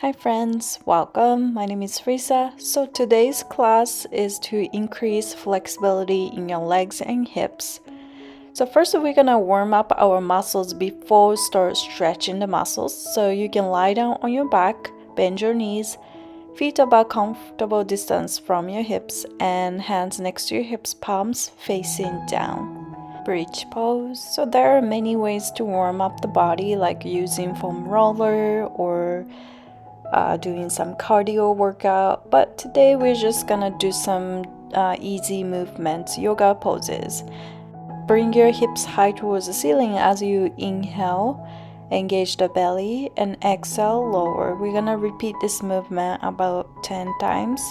Hi friends, welcome. My name is Risa. So today's class is to increase flexibility in your legs and hips. So first we're gonna warm up our muscles before start stretching the muscles. So you can lie down on your back, bend your knees, feet about comfortable distance from your hips and hands next to your hips, palms facing down. Bridge pose. So there are many ways to warm up the body, like using foam roller or doing some cardio workout, but today we're just gonna do some easy movements, yoga poses. Bring your hips high towards the ceiling as you inhale, engage the belly, and exhale lower. We're gonna repeat this movement about 10 times.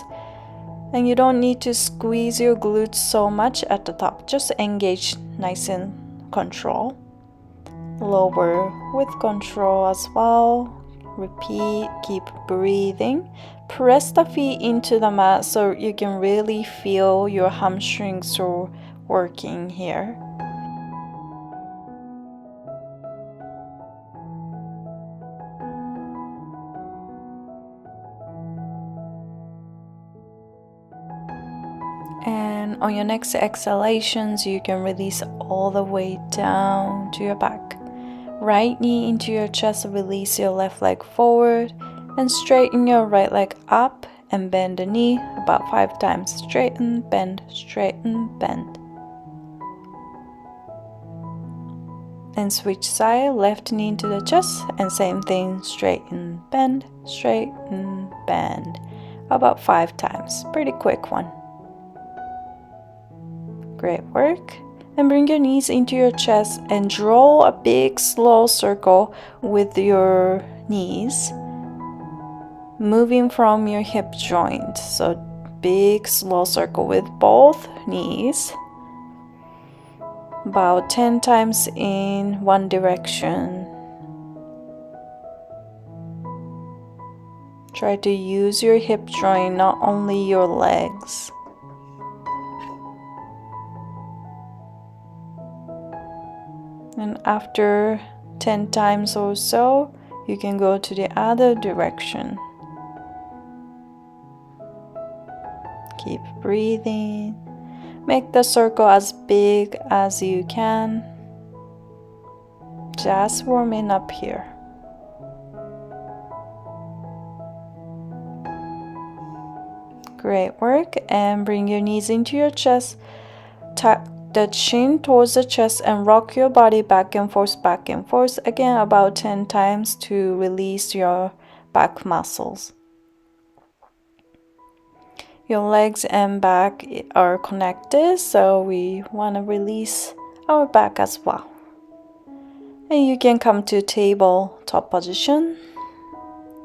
And you don't need to squeeze your glutes so much at the top, just engage nice and control. Lower with control as well. Repeat, keep breathing. Press the feet into the mat so you can really feel your hamstrings are working here. And on your next exhalations, you can release all the way down to your back. Right knee into your chest, release your left leg forward and straighten your right leg up and bend the knee about 5 times. Straighten, bend, bend. And switch side, left knee into the chest and same thing, straighten, bend, bend. About 5 times. Pretty quick one. Great work. And bring your knees into your chest and draw a big slow circle with your knees, moving from your hip joint. So big slow circle with both knees, about 10 times in one direction. Try to use your hip joint, not only your legs. And after 10 times or so, you can go to the other direction. Keep breathing. Make the circle as big as you can. Just warming up here. Great work. And bring your knees into your chest. Tuck the chin towards the chest and rock your body back and forth, again about 10 times to release your back muscles. Your legs and back are connected, so we want to release our back as well. And you can come to tabletop position.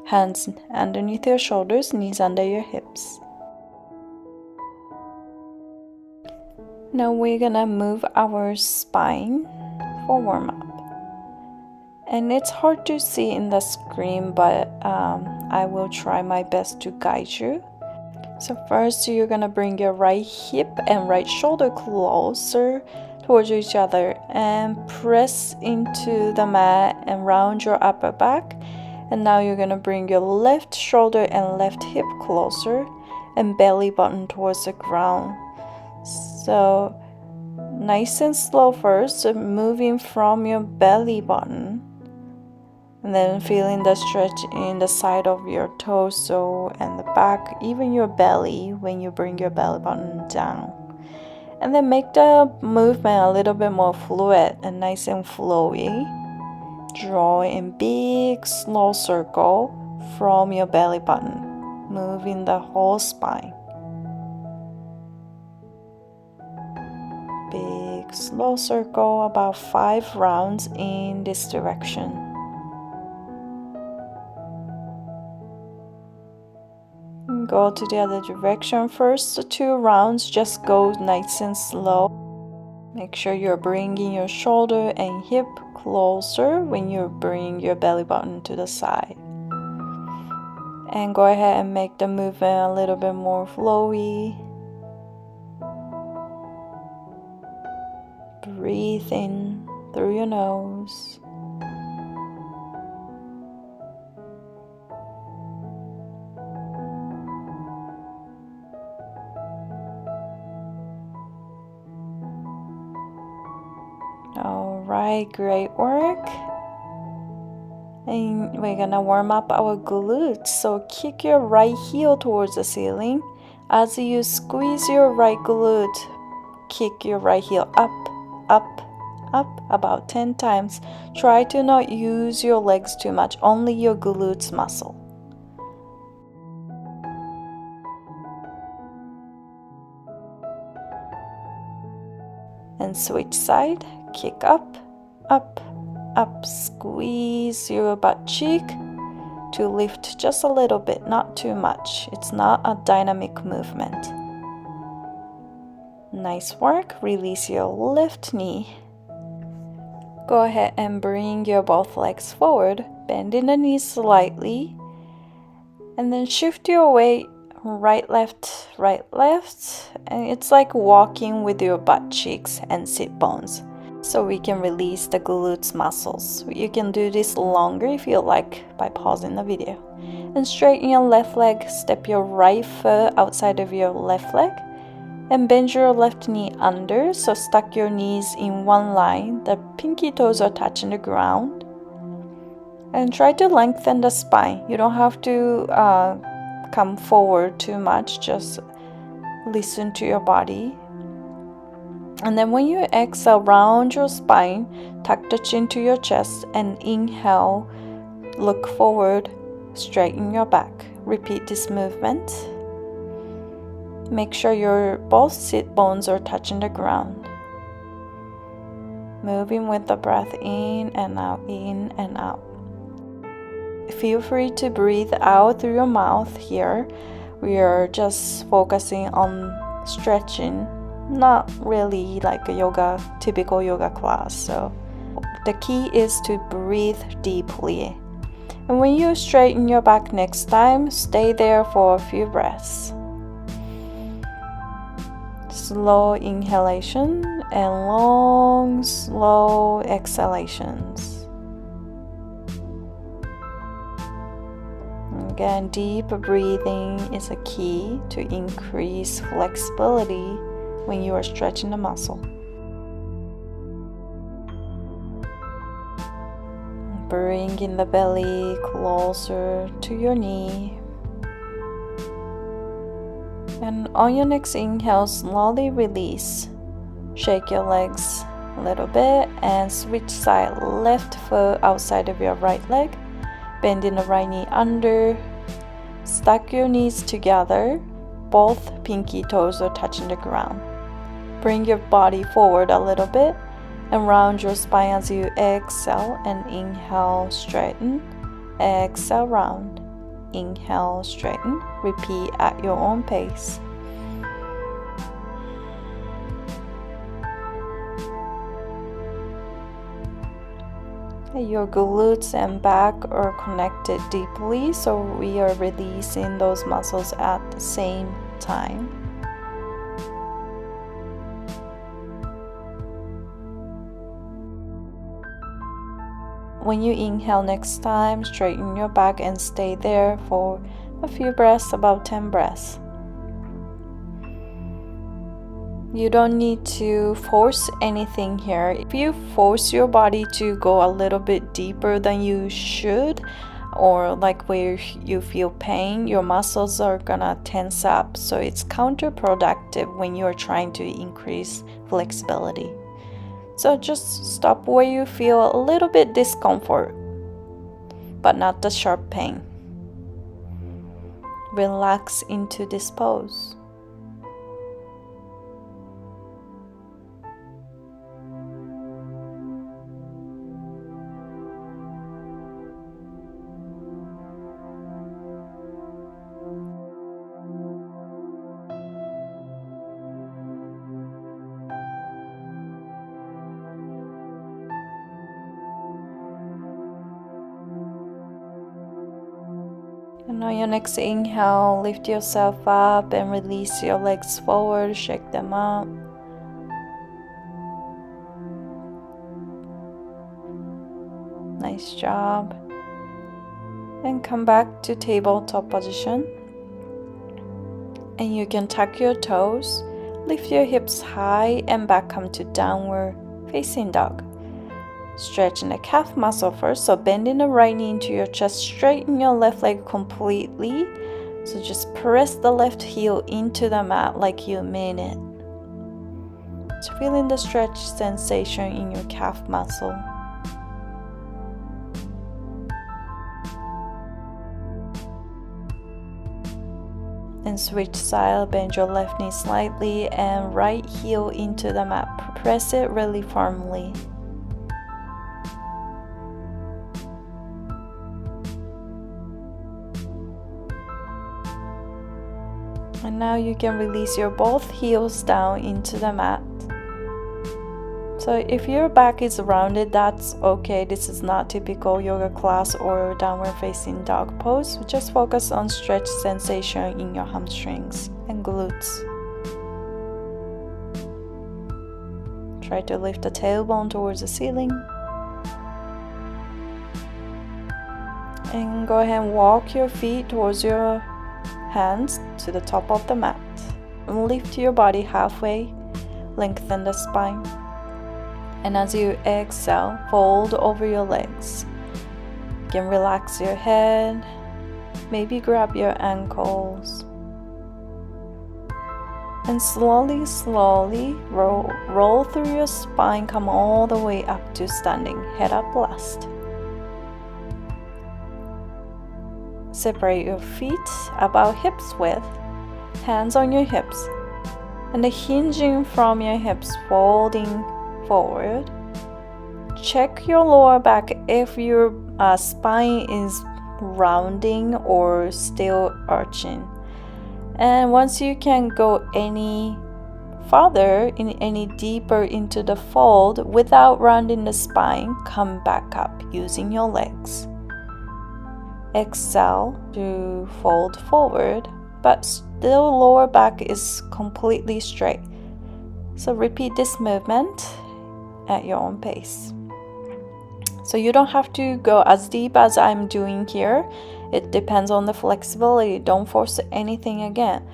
Hands underneath your shoulders, knees under your hips. Now we're gonna move our spine for warm up. And it's hard to see in the screen, but I will try my best to guide you. So first you're gonna bring your right hip and right shoulder closer towards each other and press into the mat and round your upper back. And now you're gonna bring your left shoulder and left hip closer and belly button towards the ground. So nice and slow first, so moving from your belly button and then feeling the stretch in the side of your torso and the back, even your belly when you bring your belly button down. And then make the movement a little bit more fluid and nice and flowy. Draw in big slow circle from your belly button, moving the whole spine. Big slow circle, about 5 rounds in this direction. Go to the other direction. First 2 rounds, just go nice and slow. Make sure you're bringing your shoulder and hip closer when you bring your belly button to the side. And go ahead and make the movement a little bit more flowy. Breathe in through your nose. Alright, great work. And we're gonna warm up our glutes. So kick your right heel towards the ceiling. As you squeeze your right glute, kick your right heel up, up, up about 10 times. Try to not use your legs too much, only your glutes muscle. And switch side, kick up, up, up, squeeze your butt cheek to lift just a little bit, not too much. It's not a dynamic movement. Nice work. Release your left knee. Go ahead and bring your both legs forward, bending the knees slightly, and then shift your weight right, left, and it's like walking with your butt cheeks and sit bones. So we can release the glutes muscles. You can do this longer if you like by pausing the video. And straighten your left leg, step your right foot outside of your left leg, and bend your left knee under, so stack your knees in one line. The pinky toes are touching the ground. And try to lengthen the spine. You don't have to come forward too much, just listen to your body. And then when you exhale, round your spine, tuck the chin to your chest, and inhale, look forward, straighten your back. Repeat this movement. Make sure your both sit bones are touching the ground. Moving with the breath in and out, in and out. Feel free to breathe out through your mouth here. We are just focusing on stretching, not really like a typical yoga class. So the key is to breathe deeply. And when you straighten your back next time, stay there for a few breaths. Slow inhalation and long, slow exhalations. Again, deep breathing is a key to increase flexibility when you are stretching the muscle. Bringing the belly closer to your knee. And on your next inhale, slowly release. Shake your legs a little bit and switch side. Left foot outside of your right leg. Bending the right knee under. Stack your knees together. Both pinky toes are touching the ground. Bring your body forward a little bit and round your spine as you exhale and inhale, straighten. Exhale, round. Inhale, straighten. Repeat at your own pace. Your glutes and back are connected deeply, so we are releasing those muscles at the same time. When you inhale next time, straighten your back and stay there for a few breaths, about 10 breaths. You don't need to force anything here. If you force your body to go a little bit deeper than you should, or like where you feel pain, your muscles are gonna tense up. So it's counterproductive when you're trying to increase flexibility. So just stop where you feel a little bit discomfort, but not the sharp pain. Relax into this pose. And on your next inhale, lift yourself up and release your legs forward, shake them up. Nice job. And come back to tabletop position. And you can tuck your toes, lift your hips high and back, come to downward facing dog. Stretching the calf muscle first, so bending the right knee into your chest, straighten your left leg completely. So just press the left heel into the mat like you mean it. So feeling the stretch sensation in your calf muscle. And switch side, bend your left knee slightly and right heel into the mat. Press it really firmly. And now you can release your both heels down into the mat. So if your back is rounded, that's okay. This is not typical yoga class or downward facing dog pose. Just focus on stretch sensation in your hamstrings and glutes. Try to lift the tailbone towards the ceiling. And go ahead and walk your feet towards your hands to the top of the mat. And lift your body halfway, lengthen the spine. And as you exhale, fold over your legs. You can relax your head, maybe grab your ankles. And slowly roll through your spine, come all the way up to standing, head up last. Separate your feet about hips width, hands on your hips, and the hinging from your hips, folding forward. Check your lower back if your spine is rounding or still arching. And once you can go any farther, any deeper into the fold without rounding the spine, come back up using your legs. Exhale to fold forward, but still lower back is completely straight. So repeat this movement at your own pace. So you don't have to go as deep as I'm doing here. It depends on the flexibility. Don't force anything again.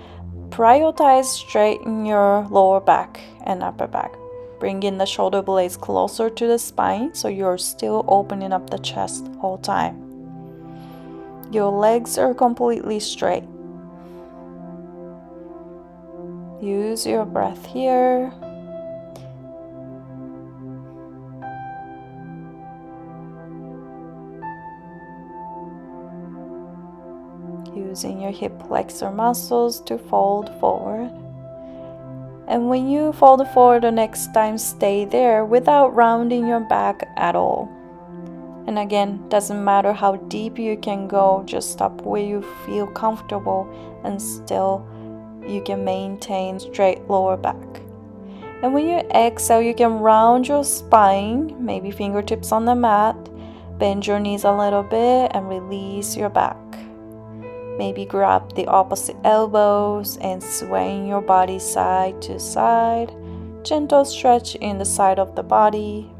Prioritize straighten your lower back and upper back. Bring in the shoulder blades closer to the spine so you're still opening up the chest all time. Your legs are completely straight. Use your breath here. Using your hip flexor muscles to fold forward. And when you fold forward the next time, stay there without rounding your back at all. And again, doesn't matter how deep you can go, just stop where you feel comfortable and still you can maintain straight lower back. And when you exhale, you can round your spine, maybe fingertips on the mat, bend your knees a little bit and release your back. Maybe grab the opposite elbows and swaying your body side to side. Gentle stretch in the side of the body.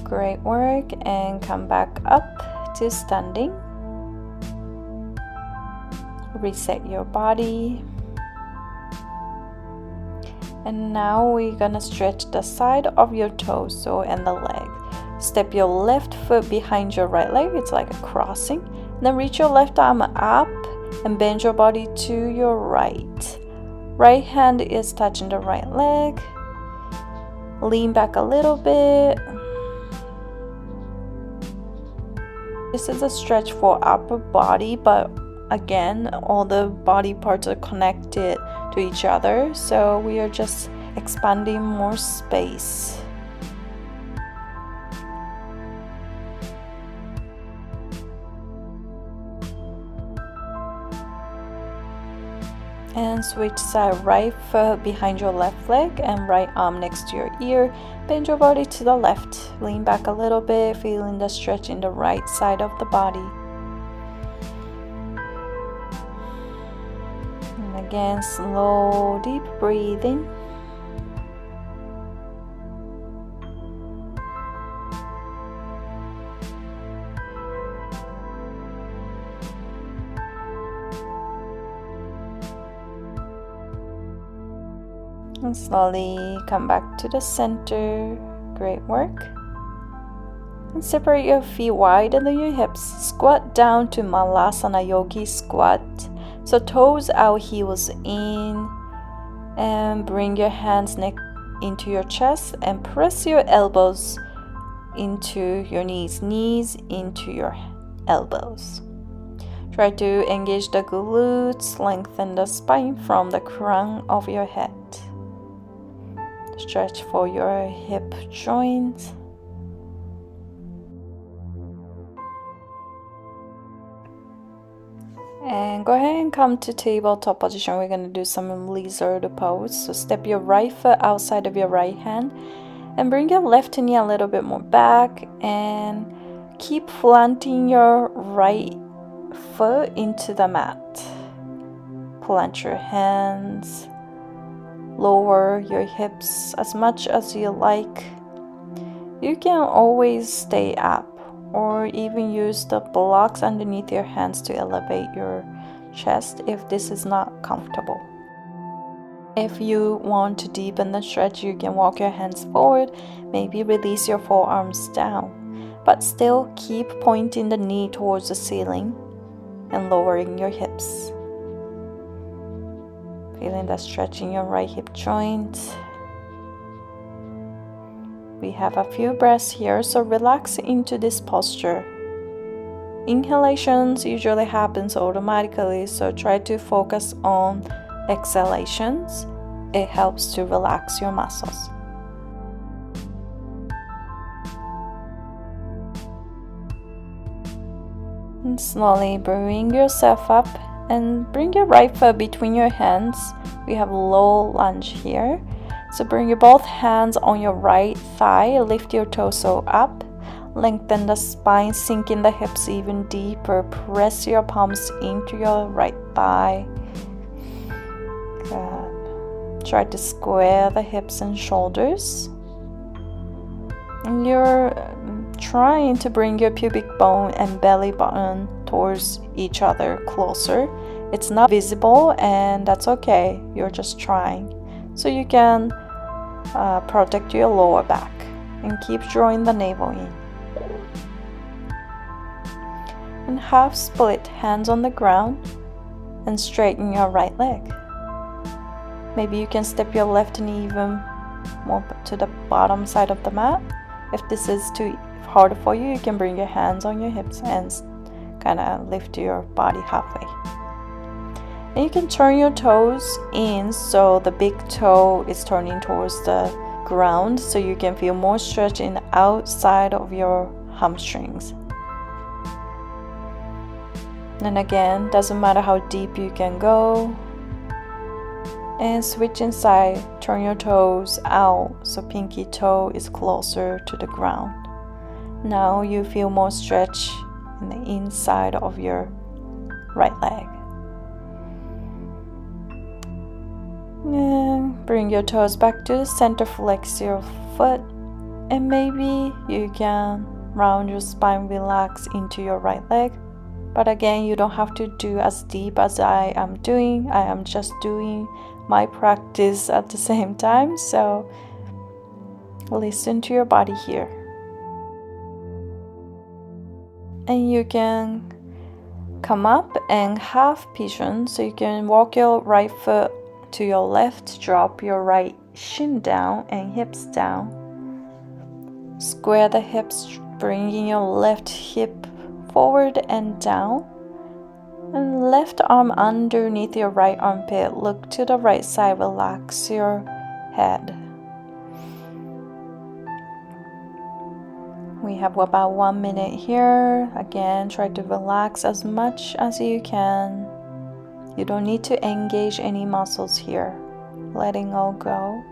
Great work, and come back up to standing. Reset your body. And now we're gonna stretch the side of your torso and the leg. Step your left foot behind your right leg, it's like a crossing. Then reach your left arm up and bend your body to your right. Right hand is touching the right leg. Lean back a little bit. This is a stretch for upper body, but again, all the body parts are connected to each other, so we are just expanding more space. And switch side, right foot behind your left leg and right arm next to your ear. Bend your body to the left. Lean back a little bit, feeling the stretch in the right side of the body. And again, slow, deep breathing. And slowly come back to the center. Great work. And separate your feet wider than your hips. Squat down to Malasana Yogi squat. So toes out, heels in. And bring your hands neck into your chest and press your elbows into your knees, knees into your elbows. Try to engage the glutes, lengthen the spine from the crown of your head. Stretch for your hip joint. And go ahead and come to tabletop position. We're going to do some lizard pose. So step your right foot outside of your right hand and bring your left knee a little bit more back and keep planting your right foot into the mat. Plant your hands, lower your hips as much as you like. You can always stay up or even use the blocks underneath your hands to elevate your chest if this is not comfortable. If you want to deepen the stretch, you can walk your hands forward, maybe release your forearms down, but still keep pointing the knee towards the ceiling and lowering your hips. Feeling that stretch in your right hip joint. We have a few breaths here, so relax into this posture. Inhalations usually happens automatically, so try to focus on exhalations. It helps to relax your muscles. And slowly bring yourself up and bring your right foot between your hands. We have low lunge here. So bring your both hands on your right thigh, lift your torso up, lengthen the spine, sink in the hips even deeper, press your palms into your right thigh. Good. Try to square the hips and shoulders. And you're trying to bring your pubic bone and belly button towards each other closer. It's not visible and that's okay. You're just trying. So you can protect your lower back and keep drawing the navel in. And half split, hands on the ground, and straighten your right leg. Maybe you can step your left knee even more to the bottom side of the mat. If this is too hard for you, you can bring your hands on your hips and kind of lift your body halfway. And you can turn your toes in so the big toe is turning towards the ground so you can feel more stretch in the outside of your hamstrings. And again, doesn't matter how deep you can go. And switch inside, turn your toes out so pinky toe is closer to the ground. Now you feel more stretch in the inside of your right leg. And bring your toes back to the center, flex your foot, and maybe you can round your spine, relax into your right leg. But again, you don't have to do as deep as I am doing. I am just doing my practice at the same time, so listen to your body here. And you can come up and half pigeon, so you can walk your right foot to your left, drop your right shin down and hips down. Square the hips, bringing your left hip forward and down. And left arm underneath your right armpit. Look to the right side, relax your head. We have about 1 minute here. Again, try to relax as much as you can. You don't need to engage any muscles here. Letting all go.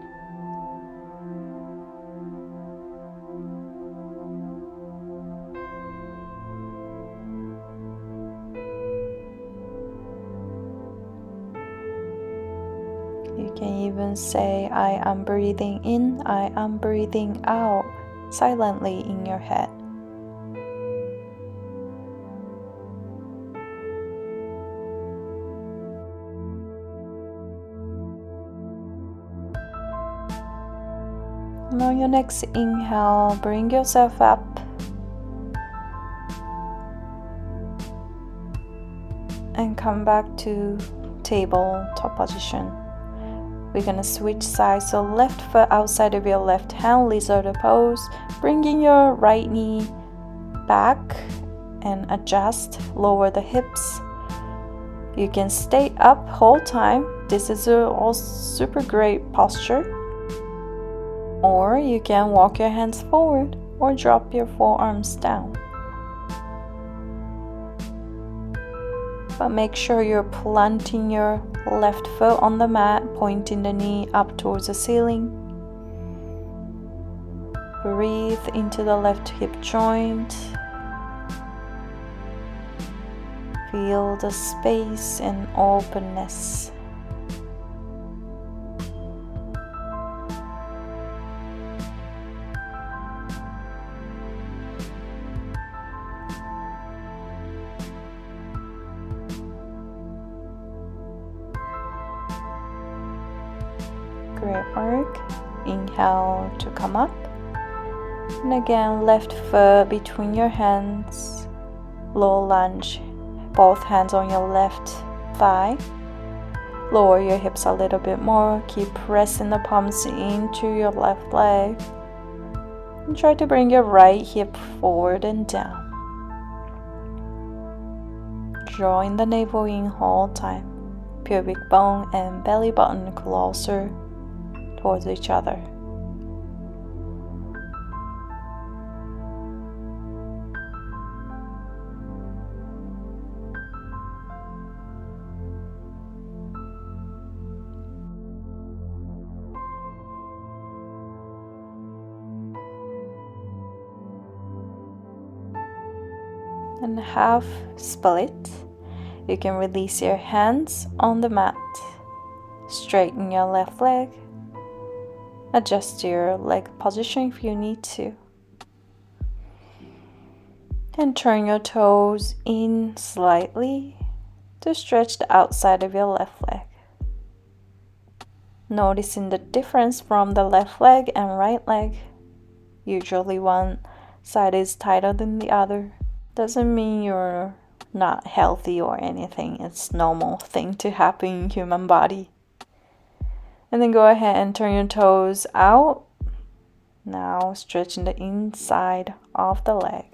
You can even say, I am breathing in, I am breathing out, silently in your head. And on your next inhale, bring yourself up. And come back to tabletop position. We're gonna switch sides, so left foot outside of your left hand, lizard pose, bringing your right knee back and adjust, lower the hips. You can stay up whole time. This is a super great posture. Or you can walk your hands forward or drop your forearms down. But make sure you're planting your left foot on the mat, pointing the knee up towards the ceiling. Breathe into the left hip joint. Feel the space and openness. Great work. Inhale to come up. And again, left foot between your hands. Low lunge. Both hands on your left thigh. Lower your hips a little bit more. Keep pressing the palms into your left leg. And try to bring your right hip forward and down. Drawing the navel in whole time. Pubic bone and belly button closer towards each other. And half split. You can release your hands on the mat. Straighten your left leg. Adjust your leg position if you need to. And turn your toes in slightly to stretch the outside of your left leg. Noticing the difference from the left leg and right leg. Usually one side is tighter than the other. Doesn't mean you're not healthy or anything. It's a normal thing to happen in human body. And then go ahead and turn your toes out. Now stretching the inside of the leg.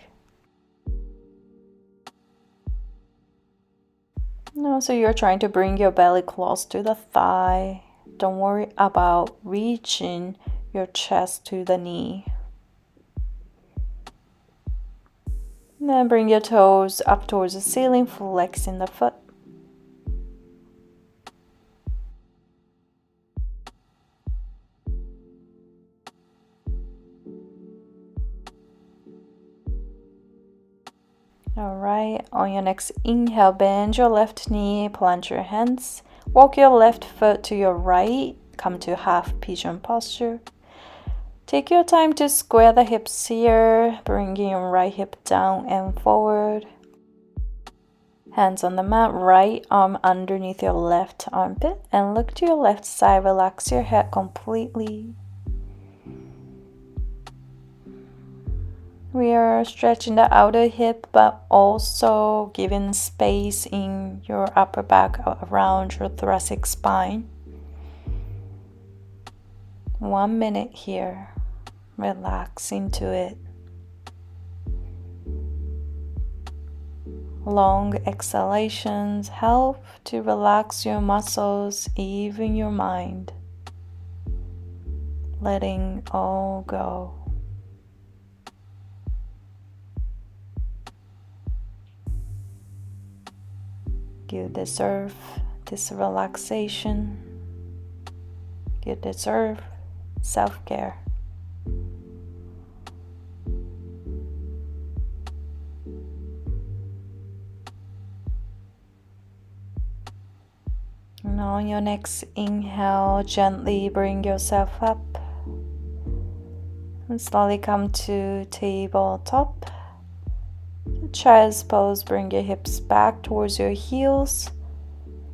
Now, so you're trying to bring your belly close to the thigh. Don't worry about reaching your chest to the knee. And then bring your toes up towards the ceiling, flexing the foot. Alright, on your next inhale, bend your left knee, plant your hands, walk your left foot to your right, come to half pigeon posture. Take your time to square the hips here, bringing your right hip down and forward. Hands on the mat, right arm underneath your left armpit, and look to your left side, relax your head completely. We are stretching the outer hip, but also giving space in your upper back around your thoracic spine. 1 minute here. Relax into it. Long exhalations help to relax your muscles, even your mind. Letting all go. You deserve this relaxation. You deserve self-care. And on your next inhale, gently bring yourself up. And slowly come to tabletop. Child's pose, bring your hips back towards your heels.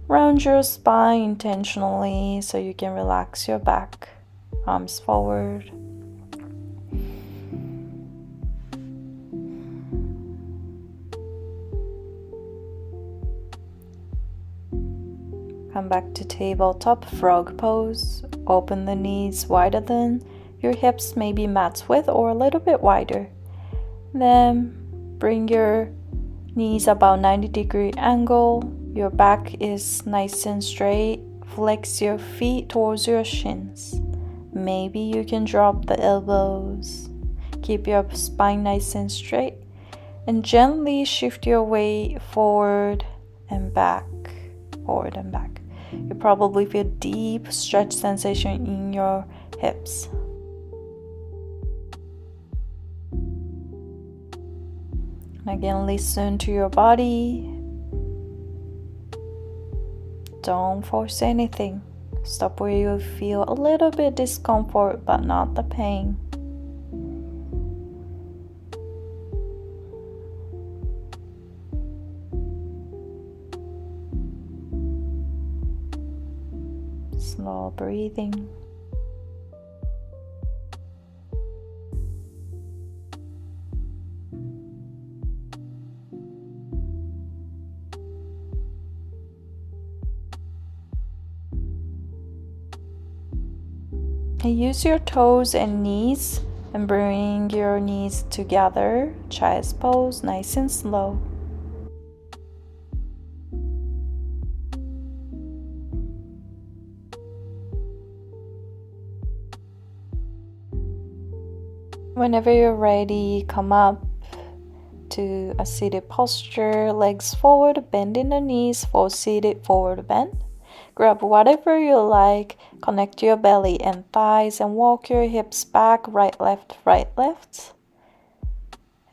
Round your spine intentionally so you can relax your back. Arms forward. Come back to tabletop frog pose. Open the knees wider than your hips may be matched with or a little bit wider. Then bring your knees about 90-degree angle. Your back is nice and straight. Flex your feet towards your shins. Maybe you can drop the elbows. Keep your spine nice and straight. And gently shift your weight forward and back. Forward and back. You probably feel deep stretch sensation in your hips. Again, listen to your body. Don't force anything. Stop where you feel a little bit discomfort, but not the pain. Slow breathing. And use your toes and knees and bring your knees together. Child's pose, nice and slow. Whenever you're ready, come up to a seated posture, legs forward, bending the knees for seated forward bend. Grab whatever you like, connect your belly and thighs and walk your hips back, right, left.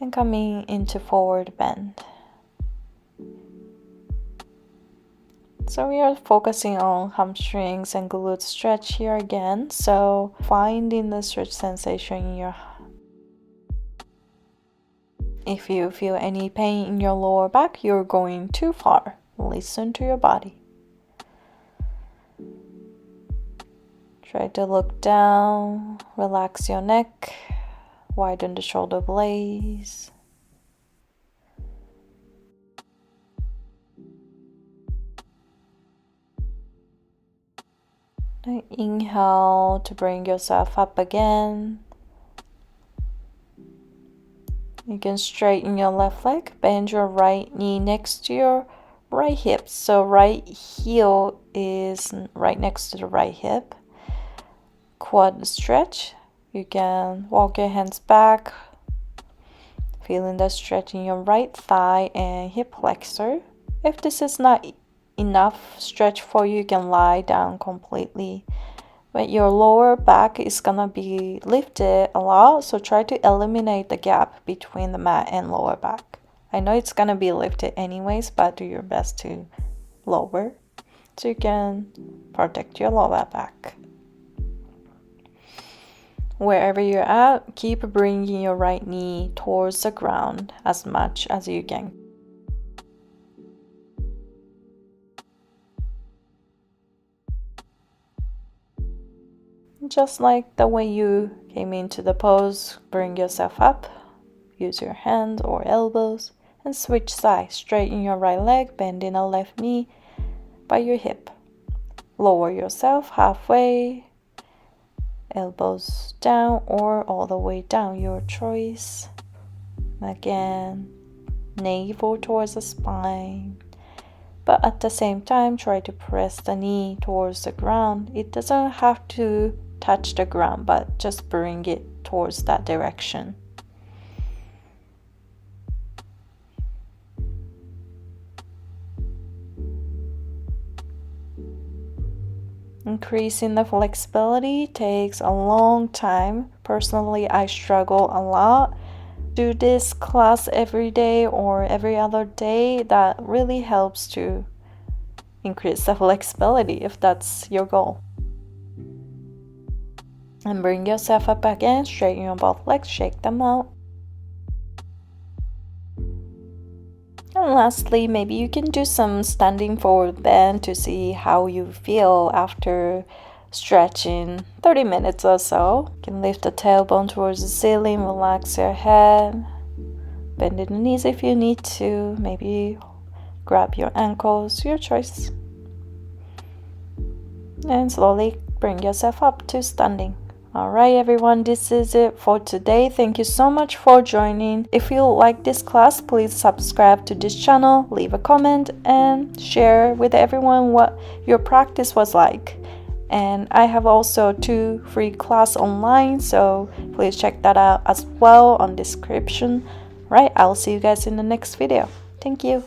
And coming into forward bend. So we are focusing on hamstrings and glute stretch here again. So finding the stretch sensation in your. If you feel any pain in your lower back, you're going too far. Listen to your body. Try to look down, relax your neck, widen the shoulder blades. Now inhale to bring yourself up again. You can straighten your left leg, bend your right knee next to your right hip. So right heel is right next to the right hip. Quad stretch. You can walk your hands back, feeling the stretch in your right thigh and hip flexor. If this is not enough stretch for you, you can lie down completely. But your lower back is gonna be lifted a lot, so try to eliminate the gap between the mat and lower back. I know it's gonna be lifted anyways, but do your best to lower so you can protect your lower back. Wherever you're at, keep bringing your right knee towards the ground as much as you can. Just like the way you came into the pose, bring yourself up. Use your hands or elbows and switch sides. Straighten your right leg, bending the left knee by your hip. Lower yourself halfway. Elbows down or all the way down, your choice. Again, navel towards the spine. But at the same time, try to press the knee towards the ground. It doesn't have to touch the ground, but just bring it towards that direction. Increasing the flexibility takes a long time. Personally, I struggle a lot. Do this class every day or every other day. That really helps to increase the flexibility if that's your goal. And bring yourself up again, straighten your both legs, shake them out. And lastly, maybe you can do some standing forward bend to see how you feel after stretching 30 minutes or so. You can lift the tailbone towards the ceiling, relax your head, bend the knees if you need to, maybe grab your ankles, your choice. and slowly bring yourself up to standing. Alright everyone, this is it for today. Thank you so much for joining. If you like this class, please subscribe to this channel, leave a comment, and share with everyone what your practice was like. And I have also 2 free class online, so please check that out as well on description. Right, I'll see you guys in the next video. Thank you.